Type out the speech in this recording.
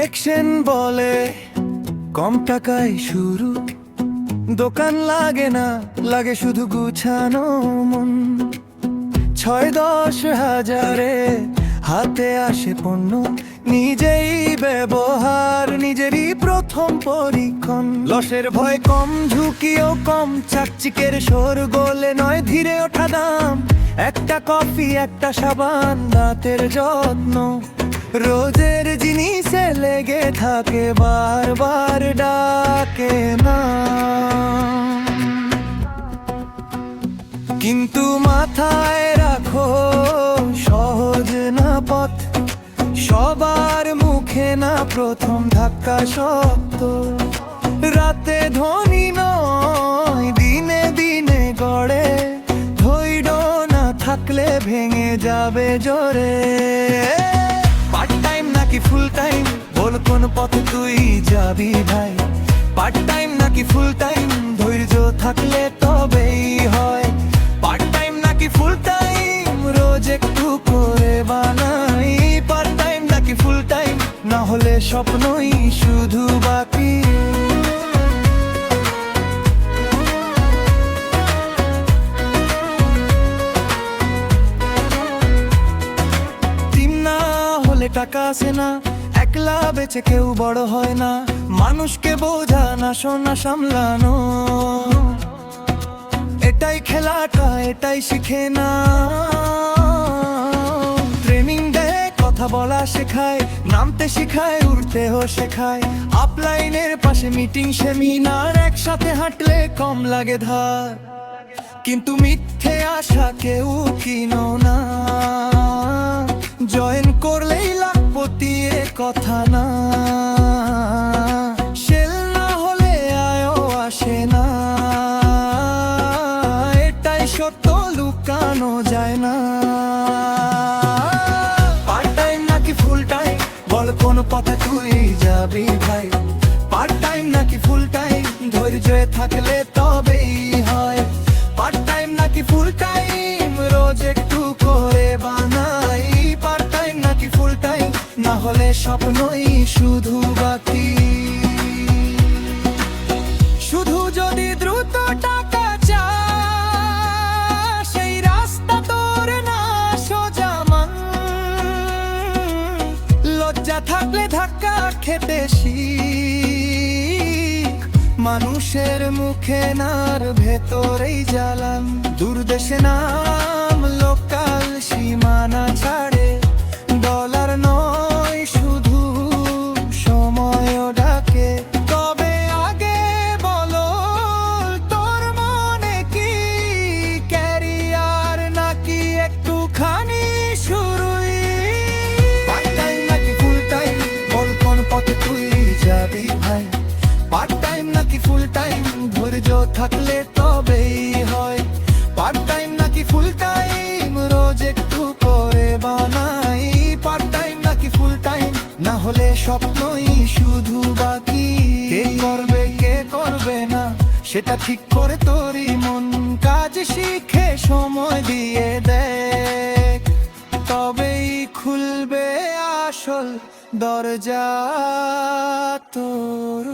Direction বলে কম টাকায় শুরু, দোকান লাগে না, লাগে শুধু গুছানো মন। 6-10 হাজারে হাতে আসে পণ্য, নিজেই ব্যবহার, নিজেরই প্রথম পরীক্ষণ। লসের ভয় কম, ঝুঁকিও কম, চাকচিকের শোরগোলে নয়, ধীরে ওঠা দাম। একটা কফি, একটা সাবান, দাঁতের যত্ন, রোজের জিনিসে লেগে থাকে, বারবার ডাকে না। কিন্তু মাথায় রাখো, সহজ না পথ, সবার মুখে না প্রথম ধাক্কা শক্ত। রাতে ধনী নয়, দিনে দিনে গড়ে, ধৈর্য না থাকলে ভেঙে যাবে জোরে। পার্ট টাইম নাকি ফুল টাইম, বল কোন পথে তুই যাবি ভাই? পার্ট টাইম নাকি ফুল টাইম, ধৈর্য থাকলে তবেই হয়। পার্ট টাইম নাকি ফুল টাইম, রোজ একটু করে বানাই। পার্ট টাইম নাকি ফুল টাইম, না হলে স্বপ্নই শুধু বাকি। টিম না হলে টাকা আসে না, একলা বেঁচে কেউ বড় হয় না। মানুষকে বোঝানো, শোনা, সামলানো, এটাই খেলাটা, এটাই শিখে না। ট্রেনিং দেয়, কথা বলা শেখায়, নামতে শেখায়, উঠতেও শেখায়। আপলাইনের পাশে মিটিং, সেমিনার, একসাথে হাঁটলে কম লাগে ধার। কিন্তু মিথ্যে আশা কেউ কিনো না, জয়েন করলেই লাখপতি এ কথা না। সেল না হলে আয়ও আসে না, এটাই সত্য, লুকানো যায় না। পার্ট টাইম নাকি ফুল টাইম, বল কোন পথে তুই যাবি ভাই? পার্ট টাইম নাকি ফুল টাইম, ধৈর্য থাকলে তবেই হয়। পার্ট টাইম নাকি ফুল টাইম, রোজ একটু করে বানাই। পার্ট টাইম নাকি ফুল টাইম, না হলে স্বপ্নই শুধু বাকি। শুধু যদি দ্রুত টাকা চাস, সেই রাস্তা তোর না সোজা মান। লজ্জা থাকলে ধাক্কা খেতে শিখ, মানুষের মুখে নার ভেতরেই জ্বালান। দূরদেশে নাম, লোকাল সীমানা ছাড়ে, ডলার নয় শুধু সময়ও ডাকে। তবে আগে বলো, তোর মনে কি? ক্যারিয়ার নাকি একটুখানি শুরুই? পার্ট টাইম নাকি ফুল টাইম, বল কোন পথে তুই যাবি ভাই? পার্ট টাইম নাকি ফুল টাইম, ধৈর্য থাকলে তবেই হয়। পার্ট টাইম নাকি ফুল টাইম, রোজ একটু করে বানাই। পার্ট টাইম নাকি ফুল টাইম, না হলে স্বপ্নই শুধু বাকি। কে করবে কে করবে না, সেটা ঠিক করে তোরই মন। কাজ শিখে সময় দিয়ে দেখ, তবেই খুলবে আসল দরজা তোর।